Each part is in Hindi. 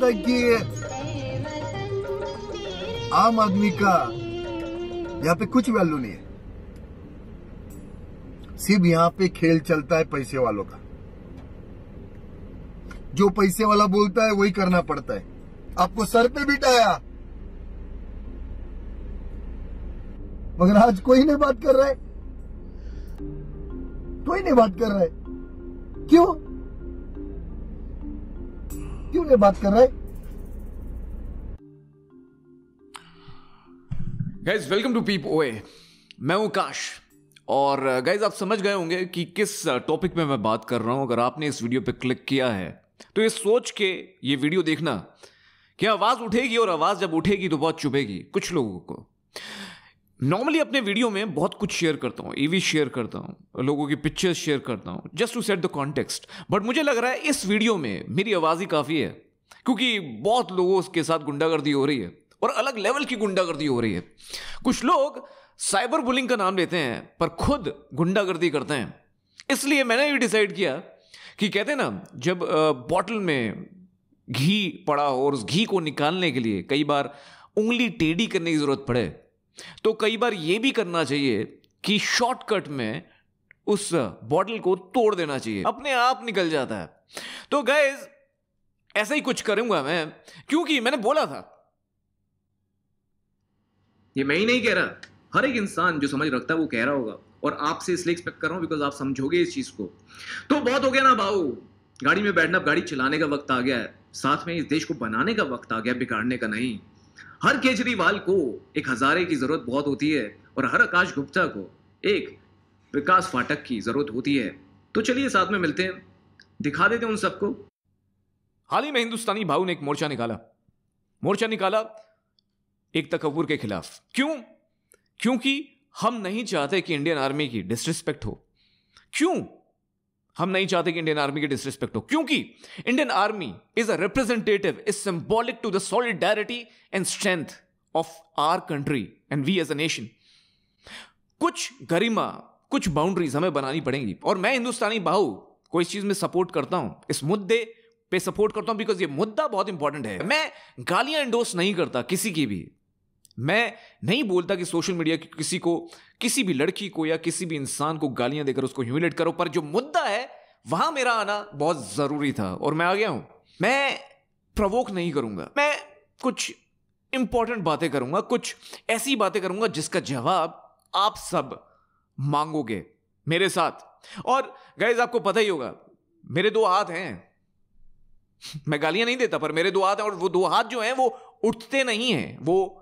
लगता है कि आम आदमी का यहाँ पे कुछ वैल्यू नहीं है। सिर्फ यहाँ पे खेल चलता है पैसे वालों का। जो पैसे वाला बोलता है वही करना पड़ता है। आपको सर पे बिठाया, मगर आज कोई नहीं बात कर रहा है। कोई नहीं बात कर रहा है। क्यों नहीं बात कर रहा है? गाइज वेलकम टू पीप ओए। मैं हूं काश। और गाइज आप समझ गए होंगे कि किस टॉपिक में मैं बात कर रहा हूं। अगर आपने इस वीडियो पे क्लिक किया है तो ये सोच के ये वीडियो देखना कि आवाज उठेगी, और आवाज जब उठेगी तो बहुत चुभेगी कुछ लोगों को। नॉर्मली अपने वीडियो में बहुत कुछ शेयर करता हूँ, ईवी शेयर करता हूँ, लोगों की पिक्चर्स शेयर करता हूँ, just to set the context. But मुझे लग रहा है इस वीडियो में मेरी आवाज ही काफी है, क्योंकि बहुत लोगों के साथ गुंडागर्दी हो रही है और अलग लेवल की गुंडागर्दी हो रही है। कुछ लोग साइबर बुलिंग का नाम लेते हैं पर खुद गुंडागर्दी करते हैं। इसलिए मैंने भी डिसाइड किया कि कहते हैं ना, जब बॉटल में घी पड़ा हो और उस घी को निकालने के लिए कई बार उंगली टेढ़ी करने की जरूरत पड़े, तो कई बार यह भी करना चाहिए कि शॉर्टकट में उस बॉटल को तोड़ देना चाहिए, अपने आप निकल जाता है। तो गाइस ऐसा ही कुछ करूंगा मैं, क्योंकि मैंने बोला था। ये मैं ही नहीं कह रहा, हर एक इंसान जो समझ रखता है वो कह रहा होगा, और आपसे इसलिए एक्सपेक्ट कर रहा हूं बिकॉज आप समझोगे इस चीज को। तो बहुत हो गया ना भाऊ, गाड़ी में बैठना, गाड़ी चलाने का वक्त आ गया है। साथ में इस देश को बनाने का वक्त आ गया, बिगाड़ने का नहीं। हर केजरीवाल को एक हजारे की जरूरत बहुत होती है, और हर आकाश गुप्ता को एक विकास फाटक की जरूरत होती है। तो चलिए साथ में मिलते हैं, दिखा देते हैं उन सबको। हाल ही में हिंदुस्तानी भाऊ ने एक मोर्चा निकाला एक तकव्वुर के खिलाफ। क्यों? क्योंकि हम नहीं चाहते कि इंडियन आर्मी की डिसरिस्पेक्ट हो। क्यों हम नहीं चाहते कि इंडियन आर्मी की डिसरिस्पेक्ट हो? क्योंकि Indian army is a representative, is symbolic to the solidarity and strength of our country and we as a nation. कुछ गरिमा, कुछ बाउंड्रीज हमें बनानी पड़ेंगी, और मैं हिंदुस्तानी भाऊ को इस चीज में सपोर्ट करता हूं, इस मुद्दे पे सपोर्ट करता हूं, बिकॉज ये मुद्दा बहुत इंपॉर्टेंट है। मैं गालियां एंडोर्स नहीं करता किसी की भी। मैं नहीं बोलता कि सोशल मीडिया की किसी को, किसी भी लड़की को या किसी भी इंसान को गालियां देकर उसको ह्यूमिलेट करो, पर जो मुद्दा है वहां मेरा आना बहुत जरूरी था और मैं आ गया हूं। मैं प्रवोक नहीं करूंगा, मैं कुछ इंपॉर्टेंट बातें करूंगा, कुछ ऐसी बातें करूंगा जिसका जवाब आप सब मांगोगे मेरे साथ। और गाइस आपको पता ही होगा, मेरे दो हाथ हैं। मैं गालियां नहीं देता, पर मेरे दो हाथ हैं, और वो दो हाथ जो हैं वो उठते नहीं हैं, वो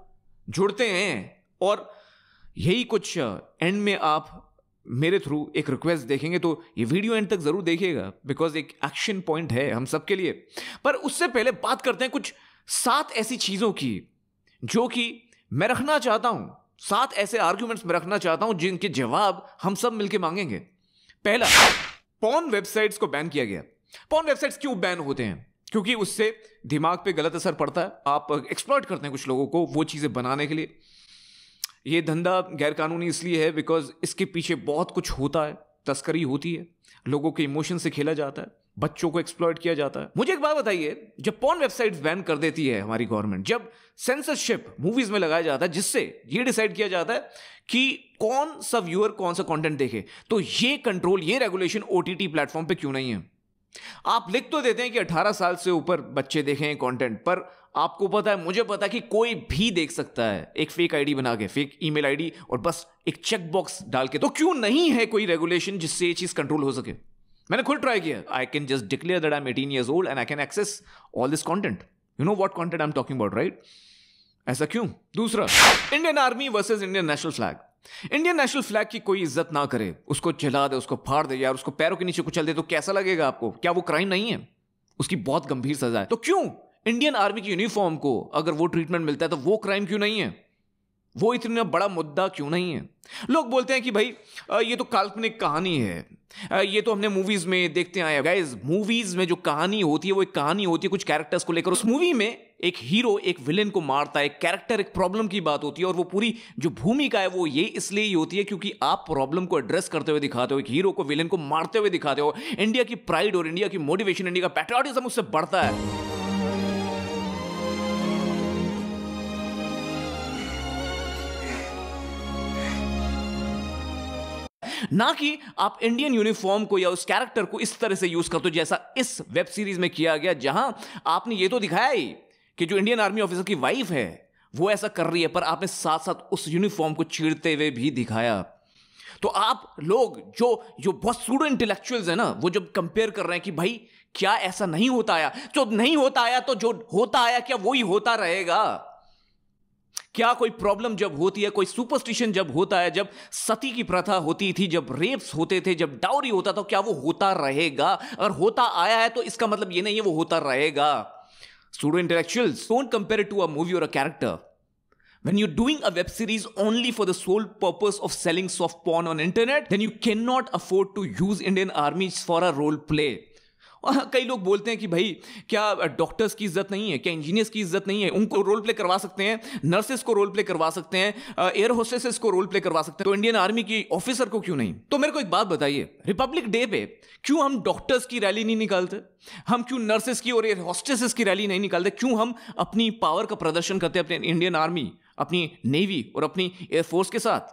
जुड़ते हैं। और यही कुछ एंड में आप मेरे थ्रू एक रिक्वेस्ट देखेंगे, तो ये वीडियो एंड तक जरूर देखिएगा, बिकॉज एक एक्शन पॉइंट है हम सबके लिए। पर उससे पहले बात करते हैं कुछ 7 ऐसी चीजों की जो कि मैं रखना चाहता हूं, 7 ऐसे आर्ग्यूमेंट्स में रखना चाहता हूं जिनके जवाब हम सब मिलकर मांगेंगे। पहला, पॉर्न वेबसाइट्स को बैन किया गया। पॉर्न वेबसाइट्स क्यों बैन होते हैं? क्योंकि उससे दिमाग पे गलत असर पड़ता है। आप एक्सप्लॉइट करते हैं कुछ लोगों को वो चीजें बनाने के लिए। ये धंधा गैर कानूनी इसलिए है बिकॉज इसके पीछे बहुत कुछ होता है, तस्करी होती है, लोगों के इमोशन से खेला जाता है, बच्चों को एक्सप्लॉइट किया जाता है। मुझे एक बात बताइए, जब पॉर्न वेबसाइट्स बैन कर देती है हमारी गवर्नमेंट, जब सेंसरशिप मूवीज में लगाया जाता है जिससे ये डिसाइड किया जाता है कि कौन सा व्यूअर कौन सा कंटेंट देखे, तो ये कंट्रोल, ये रेगुलेशन ओटीटी प्लेटफॉर्म पे क्यों नहीं है? आप लिख तो देते हैं कि 18 साल से ऊपर बच्चे देखें कंटेंट, पर आपको पता है, मुझे पता है कि कोई भी देख सकता है एक फेक आईडी बना के, फेक ईमेल आईडी, और बस एक चेक बॉक्स डाल के। तो क्यों नहीं है कोई रेगुलेशन जिससे ये चीज कंट्रोल हो सके? मैंने खुद ट्राई किया। I can just declare that I am 18 years old and I can access all this content. You know what content I'm talking about, right? ऐसा क्यों? दूसरा, Indian army versus Indian national flag. Indian national flag की कोई इज्जत ना करे, उसको जला दे, उसको फाड़ दे, यार उसको पैरों के नीचे कुचल दे, तो कैसा लगेगा आपको? क्या वो क्राइम नहीं है? उसकी बहुत गंभीर सजा है। तो क्यों इंडियन आर्मी की यूनिफॉर्म को अगर वो ट्रीटमेंट मिलता है तो वो क्राइम क्यों नहीं है? वो इतना बड़ा मुद्दा क्यों नहीं है? लोग बोलते हैं कि भाई ये तो काल्पनिक कहानी है, ये तो हमने मूवीज में देखते आए हैं। गाइस, मूवीज में जो कहानी होती है वो एक कहानी होती है कुछ कैरेक्टर्स को लेकर। उस मूवी में एक हीरो एक विलेन को मारता है, एक कैरेक्टर, एक प्रॉब्लम की बात होती है, और वो पूरी जो भूमिका है वो ये इसलिए ही होती है क्योंकि आप प्रॉब्लम को एड्रेस करते हुए दिखाते हो, एक हीरो को, विलेन को मारते हुए दिखाते हो। इंडिया की प्राइड और इंडिया की मोटिवेशन, इंडिया का पैट्रियोटिज्म उससे बढ़ता है। ना कि आप इंडियन यूनिफॉर्म को या उस कैरेक्टर को इस तरह से यूज करते हो जैसा इस वेब सीरीज में किया गया, जहां आपने ये तो दिखाया ही कि जो इंडियन आर्मी ऑफिसर की वाइफ है वो ऐसा कर रही है, पर आपने साथ साथ उस यूनिफॉर्म को छेड़ते हुए भी दिखाया। तो आप लोग जो बहुत सूडो इंटेलेक्चुअल्स है ना, वो जब कंपेयर कर रहे हैं कि भाई क्या ऐसा नहीं होता आया, जो नहीं होता आया तो जो होता आया क्या वही होता रहेगा? क्या कोई प्रॉब्लम जब होती है, कोई सुपरस्टिशन जब होता है, जब सती की प्रथा होती थी, जब रेप्स होते थे, जब डाउरी होता था, क्या वो होता रहेगा? अगर होता आया है तो इसका मतलब ये नहीं है वो होता रहेगा। Pseudo intellectuals, don't compare it to a movie or a character. When you're doing a web series only for the sole purpose of selling soft porn on internet, then you cannot afford to use Indian armies for a role play. कई लोग बोलते हैं कि भाई क्या डॉक्टर्स की इज्जत नहीं है, क्या इंजीनियर्स की इज्जत नहीं है, उनको रोल प्ले करवा सकते हैं, नर्सेस को रोल प्ले करवा सकते हैं, एयर होस्टेसेस को रोल प्ले करवा सकते हैं, तो इंडियन आर्मी की ऑफिसर को क्यों नहीं? तो मेरे को एक बात बताइए, रिपब्लिक डे पे क्यों हम डॉक्टर्स की रैली नहीं निकालते? हम क्यों नर्सेस की और एयर होस्टेसेस की रैली नहीं निकालते? क्यों हम अपनी पावर का प्रदर्शन करते हैं अपने इंडियन आर्मी, अपनी नेवी और अपनी एयरफोर्स के साथ?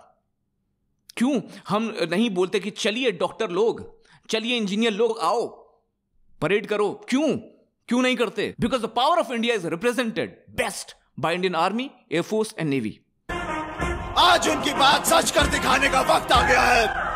क्यों हम नहीं बोलते कि चलिए डॉक्टर लोग, चलिए इंजीनियर लोग, आओ परेड करो? क्यों नहीं करते? Because the power of India is represented best by Indian army, air force and navy. आज उनकी बात सच कर दिखाने का वक्त आ गया है।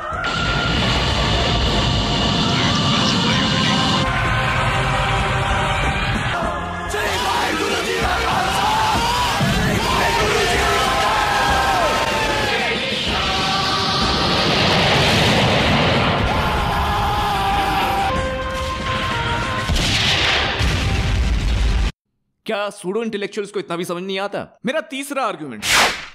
क्या सूडो इंटेलेक्चुअल्स को इतना भी समझ नहीं आता? मेरा तीसरा आर्गुमेंट,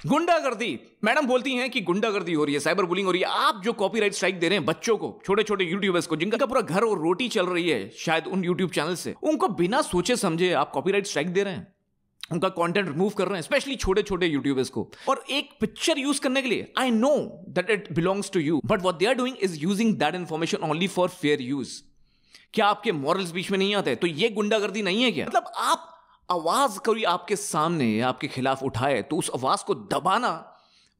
गुंडागर्दी। मैडम बोलती हैं कि गुंडागर्दी हो रही है, साइबर बुलिंग हो रही है। आप जो कॉपीराइट स्ट्राइक दे रहे हैं बच्चों को, छोटे छोटे यूट्यूबर्स को, जिनका पूरा घर और रोटी चल रही है शायद उन यूट्यूब चैनल से, उनको बिना सोचे समझे आप कॉपीराइट स्ट्राइक दे रहे हैं, उनका कंटेंट रिमूव कर रहे हैं, स्पेशली छोटे छोटे यूट्यूबर्स को। और एक पिक्चर यूज करने के लिए, I know that it belongs to you, but what they are doing is using that information only for fair use. क्या आपके मॉरल्स बीच में नहीं आते? तो ये गुंडागर्दी नहीं है क्या? मतलब आप आवाज कोई आपके सामने आपके खिलाफ उठाए तो उस आवाज को दबाना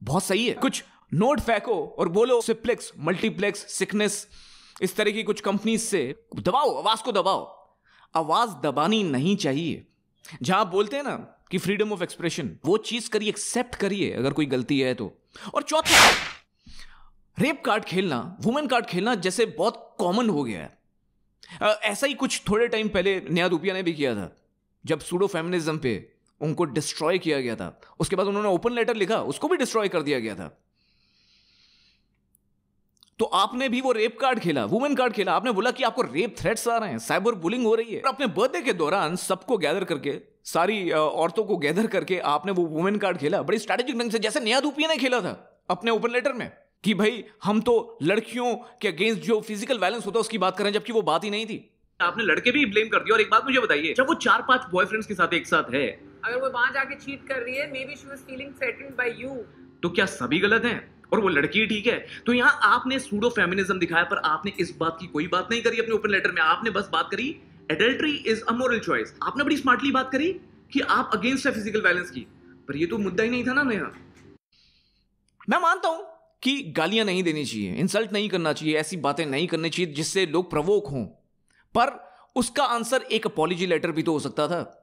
बहुत सही है। कुछ नोट फेंको और बोलो सिप्लेक्स, मल्टीप्लेक्स, सिकनेस, इस तरह की कुछ कंपनीज से दबाओ, आवाज को दबाओ। आवाज दबानी नहीं चाहिए। जहां बोलते हैं ना कि फ्रीडम ऑफ एक्सप्रेशन, वो चीज करिए, एक्सेप्ट करिए अगर कोई गलती है तो। और चौथा, रेप कार्ड खेलना, वुमेन कार्ड खेलना जैसे बहुत कॉमन हो गया है। ऐसा ही कुछ थोड़े टाइम पहले नया दुपिया ने भी किया था, जब सूडो फेमिनिज्म पे उनको डिस्ट्रॉय किया गया था। उसके बाद उन्होंने ओपन लेटर लिखा, उसको भी डिस्ट्रॉय कर दिया गया था। तो आपने भी वो रेप कार्ड खेला, वुमेन कार्ड खेला। आपने बोला कि आपको रेप थ्रेट्स आ रहे हैं, साइबर बुलिंग हो रही है। अपने बर्थडे के दौरान सबको गैदर करके, सारी औरतों को गैदर करके आपने वो वुमेन कार्ड खेला बड़ी स्ट्रैटेजिक ढंग से, जैसे नया दुपिया ने खेला था अपने ओपन लेटर में कि भाई हम तो लड़कियों के अगेंस्ट जो फिजिकल वायलेंस होता है उसकी बात करें, जबकि वो बात ही नहीं थी। आपने लड़के भी ब्लेम कर दिया। और एक बात मुझे बताइए, जब वो 4-5 बॉयफ्रेंड्स के साथ एक साथ है, अगर वो वहां जाके चीट कर रही है, may be she was feeling threatened bye you, तो क्या सभी गलत हैं और वो लड़की ठीक है? तो यहाँ आपने सूडो फेमिनिज्म दिखाया, पर आपने इस बात की कोई बात नहीं करी अपने ओपन लेटर में। आपने बस बात करी adultery is a moral choice. आपने बड़ी स्मार्टली बात करी कि आप अगेंस्ट है फिजिकल वायलेंस की, पर ये तो मुद्दा ही नहीं था ना। यहाँ मैं मानता हूं कि गालियां नहीं देनी चाहिए, इंसल्ट नहीं करना चाहिए, ऐसी बातें नहीं करनी चाहिए जिससे लोग प्रवोक हों, पर उसका आंसर एक अपॉलॉजी लेटर भी तो हो सकता था।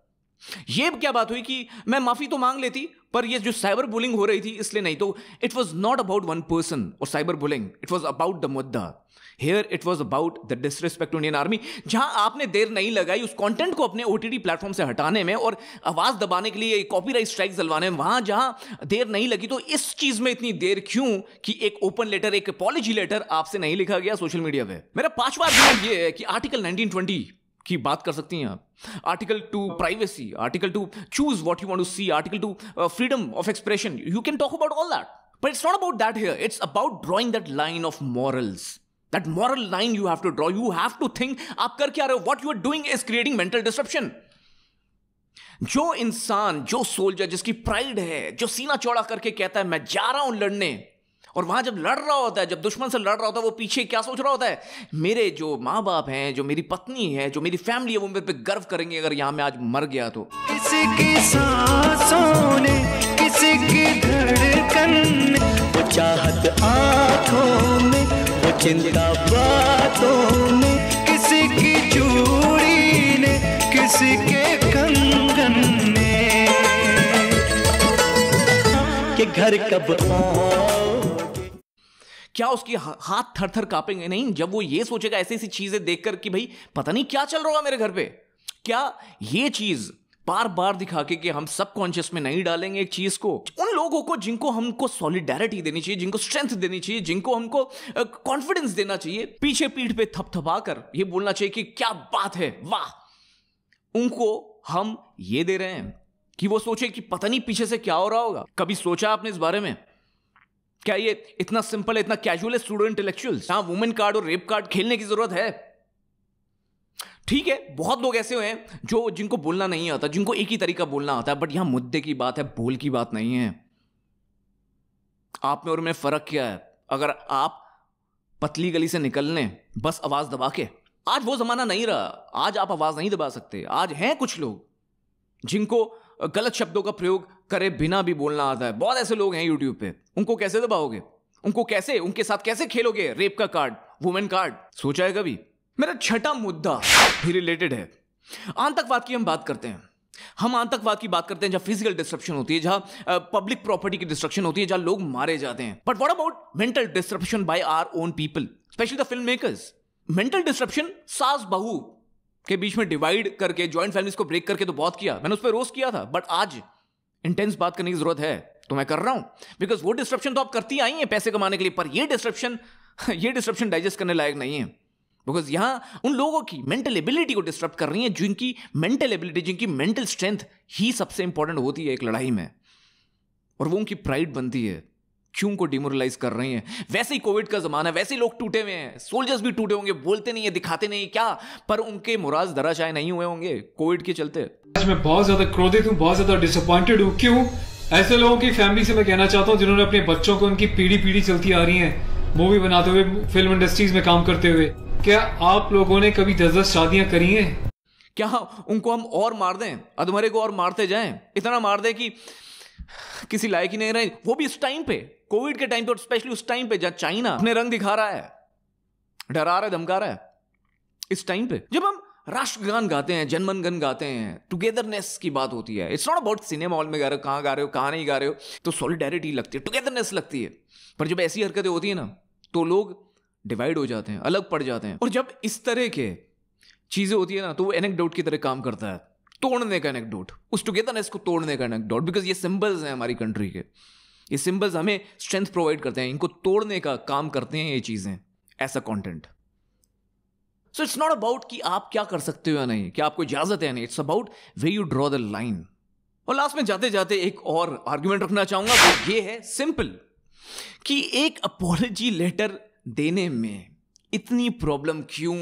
ये क्या बात हुई कि मैं माफी तो मांग लेती, पर ये जो साइबर बुलिंग हो रही थी इसलिए नहीं। तो it was not about one person और cyber bullying, it was about the मुद्दा। Here it was about the disrespect to Indian army. जहां आपने देर नहीं लगाई उस कंटेंट को अपने ओटीटी प्लेटफॉर्म से हटाने में और आवाज दबाने के लिए, कॉपीराइट स्ट्राइक दिलवाने में, वहां जहां देर नहीं लगी, तो इस चीज में इतनी देर क्यों कि एक ओपन लेटर, एक अपॉलॉजी लेटर आपसे नहीं लिखा गया सोशल मीडिया पे? मेरा पांचवा आर्गुमेंट ये है कि आर्टिकल 1920 की बात कर सकती हैं आप, article 2 privacy, article 2 choose what you want to see, article 2 freedom of expression, you can talk about all that, but it's not about that here. It's about drawing that line of morals, that moral line you have to draw. You have to think आप कर क्या रहे हो, what you are doing is creating mental disruption. जो इंसान, जो सोल्जर जिसकी प्राइड है, जो सीना चौड़ा करके कहता है मैं जा रहा हूं लड़ने, और वहां जब लड़ रहा होता है, जब दुश्मन से लड़ रहा होता है, वो पीछे क्या सोच रहा होता है? मेरे जो माँ बाप हैं, जो मेरी पत्नी है, जो मेरी फैमिली है, वो मेरे पे गर्व करेंगे अगर यहां मैं आज मर गया तो। किसी की सांसों ने, किसी की धड़कन में, वो चाहत आंखों में चिंता बातों में, किसी की चूड़ी ने, किसी के कंगन ने, कि घर कब आओगे। क्या उसकी हाथ थर थर कांपेंगे? नहीं, जब वो ये सोचेगा ऐसी ऐसी चीजें देखकर कि भाई पता नहीं क्या चल रहा होगा मेरे घर पे। क्या ये चीज बार बार दिखा के हम सबकॉन्शियस में नहीं डालेंगे एक चीज को? उन लोगों को जिनको हमको सॉलिडेरिटी देनी चाहिए, जिनको स्ट्रेंथ देनी चाहिए, जिनको हमको कॉन्फिडेंस देना चाहिए, पीछे पीठ पे थपथपा कर ये बोलना चाहिए कि क्या बात है, वाह, उनको हम ये दे रहे हैं कि वो सोचे कि पता नहीं पीछे से क्या हो रहा होगा। कभी सोचा आपने इस बारे में? क्या ये इतना सिंपल है, इतना कैजुअल है? स्टूडेंट इंटेलेक्चुअल्स, हाँ, वुमेन कार्ड और रेप कार्ड खेलने की जरूरत है? ठीक है, बहुत लोग ऐसे हैं जो जिनको बोलना नहीं आता, जिनको एक ही तरीका बोलना आता है, बट यहां मुद्दे की बात है, बोल की बात नहीं है। आप में और में फर्क क्या है? अगर आप पतली गली से निकलने बस आवाज दबा के, आज वो जमाना नहीं रहा, आज आप आवाज नहीं दबा सकते। आज हैं कुछ लोग जिनको गलत शब्दों का प्रयोग करे बिना भी बोलना आता है। बहुत ऐसे लोग हैं यूट्यूब पे, उनको कैसे दबाओगे? उनको कैसे, उनके साथ कैसे खेलोगे? रेप का कार्ड, वुमेन कार्ड, सोचा है कभी? मेरा छठा मुद्दा भी रिलेटेड है। आतंकवाद की हम बात करते हैं, हम आतंकवाद की बात करते हैं जहां फिजिकल डिस्ट्रप्शन होती है, जहां पब्लिक प्रॉपर्टी की डिस्ट्रक्शन होती है, जहां लोग मारे जाते हैं। But what about mental disruption by our own people, specially the film makers? Mental disruption सास बहू के बीच में डिवाइड करके, जॉइंट फैमिलीज को ब्रेक करके तो बहुत किया, मैंने उस पर रोस्ट किया था, बट आज इंटेंस बात करने की जरूरत है तो मैं कर रहा हूं, बिकॉज वो डिस्ट्रप्शन तो आप करती आई हैं पैसे कमाने के लिए, पर ये डिस्ट्रप्शन डाइजेस्ट करने लायक नहीं है, बिकॉज यहां उन लोगों की मेंटल एबिलिटी को डिस्टर्ब कर रही है, जिनकी मेंटल एबिलिटी, जिनकी मेंटल स्ट्रेंथ ही सबसे इंपॉर्टेंट होती है एक लड़ाई में, और वो उनकी प्राइड बनती है। क्यों को डिमोरलाइज कर रही हैं? वैसे ही कोविड का जमाना है, वैसे ही लोग टूटे हुए हैं, सोल्जर्स भी टूटे होंगे, बोलते नहीं है, दिखाते नहीं क्या, पर उनके मुराद धराशायी नहीं हुए होंगे कोविड के चलते। आज मैं बहुत ज्यादा क्रोधित हूँ, बहुत ज्यादा डिसअपॉइंटेड हूँ। क्यों? ऐसे लोगों की फैमिली से मैं कहना चाहता हूँ जिन्होंने अपने बच्चों को, उनकी पीढ़ी चलती आ रही है, मूवी बनाते हुए, फिल्म इंडस्ट्रीज में काम करते हुए, क्या आप लोगों ने कभी 10-10 शादियां करी हैं? क्या उनको हम और मार दें, अधमरे को और मारते जाएं, इतना मार दें कि किसी लायक ही नहीं रहे, वो भी इस टाइम पे, कोविड के टाइम पे, और स्पेशली उस टाइम पे जहां चाइना अपने रंग दिखा रहा है, डरा रहा है, धमका रहा है, इस टाइम पे जब हम राष्ट्रगान गाते हैं, जनमन गण गाते हैं, टुगेदरनेस की बात होती है। It's not about cinema hall में गा रहे हो, कहां गा रहे हो, कहां नहीं गा रहे हो, तो सॉलिडेरिटी लगती है, टुगेदरनेस लगती है, पर जब ऐसी हरकतें होती है ना तो लोग डिवाइड हो जाते हैं, अलग पड़ जाते हैं। और जब इस तरह के चीजें होती है ना तो वो एनेक्डोट की तरह काम करता है, तोड़ने का एनेक्डोट, उस टुगेदरनेस को तोड़ने का एनेक्डोट, बिकॉज ये सिंबल्स हैं हमारी कंट्री के, ये सिंबल्स हमें स्ट्रेंथ प्रोवाइड करते हैं, इनको तोड़ने का काम करते हैं ये चीजें, ऐसा content. So it's not about कि आप क्या कर सकते हो या नहीं, क्या आपको इजाजत है या नहीं, it's about way you draw the line. और लास्ट में जाते जाते एक और आर्ग्यूमेंट रखना चाहूंगा, वो ये है सिंपल, कि एक अपॉलॉजी लेटर देने में इतनी प्रॉब्लम क्यों?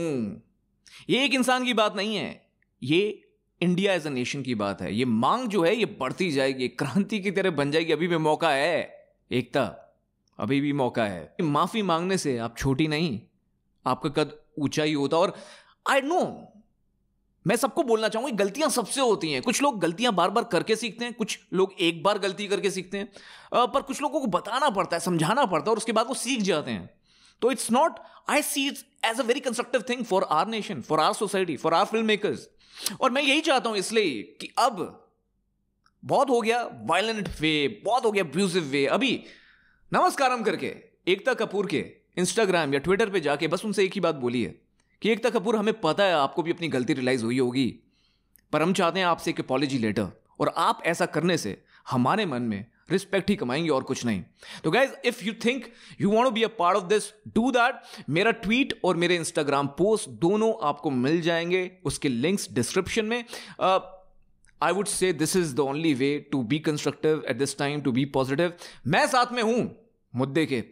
ये एक इंसान की बात नहीं है, ये इंडिया एज अ नेशन की बात है। ये मांग जो है ये बढ़ती जाएगी, क्रांति की तरह बन जाएगी। अभी भी मौका है, एकता, अभी भी मौका है। माफी मांगने से आप छोटी नहीं, आपका कद ऊंचा ही होता। और आई नो, मैं सबको बोलना चाहूंगा, गलतियां सबसे होती हैं। कुछ लोग गलतियां बार बार करके सीखते हैं, कुछ लोग एक बार गलती करके सीखते हैं, पर कुछ लोगों को बताना पड़ता है, समझाना पड़ता है, और उसके बाद वो सीख जाते हैं। तो it's not, I see it as a very constructive thing for our nation, for our society, for our film makers. और मैं यही चाहता हूं इसलिए कि अब बहुत हो गया वायलेंट वे, बहुत हो गया अब्यूसिव वे। अभी नमस्कारम करके एकता कपूर के इंस्टाग्राम या ट्विटर पे जाके बस उनसे एक ही बात बोली है कि एकता कपूर, हमें पता है आपको भी अपनी गलती रियलाइज हुई होगी, पर हम चाहते हैं आपसे एक अपॉलॉजी लेटर, और आप ऐसा करने से हमारे मन में रिस्पेक्ट ही कमाएंगे और कुछ नहीं। तो guys, if you think you want to be a part of this, do that. मेरा ट्वीट और मेरे इंस्टाग्राम पोस्ट दोनों आपको मिल जाएंगे, उसके लिंक्स डिस्क्रिप्शन में। I would say this is the only way to be constructive at this time, to be positive. मैं साथ में हूं मुद्दे के,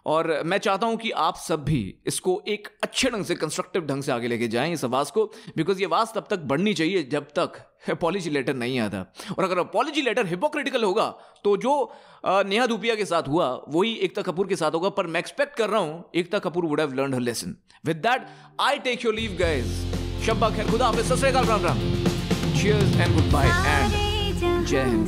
और मैं चाहता हूं कि आप सब भी इसको एक अच्छे ढंग से, कंस्ट्रक्टिव ढंग से आगे लेके जाएं इस आवाज को, बिकॉज ये आवाज तब तक बढ़नी चाहिए जब तक अपॉलॉजी लेटर नहीं आता। और अगर अपॉलॉजी लेटर हिपोक्रिटिकल होगा तो जो नेहा धूपिया के साथ हुआ वही एकता कपूर के साथ होगा। पर मैं एक्सपेक्ट कर रहा हूं Ekta Kapoor would have learned her lesson. With that I take your leave guys. शब्बा खैर, खुदा हाफिज़, सत श्री अकाल, Ram Ram, cheers and good bye and जय हिंद।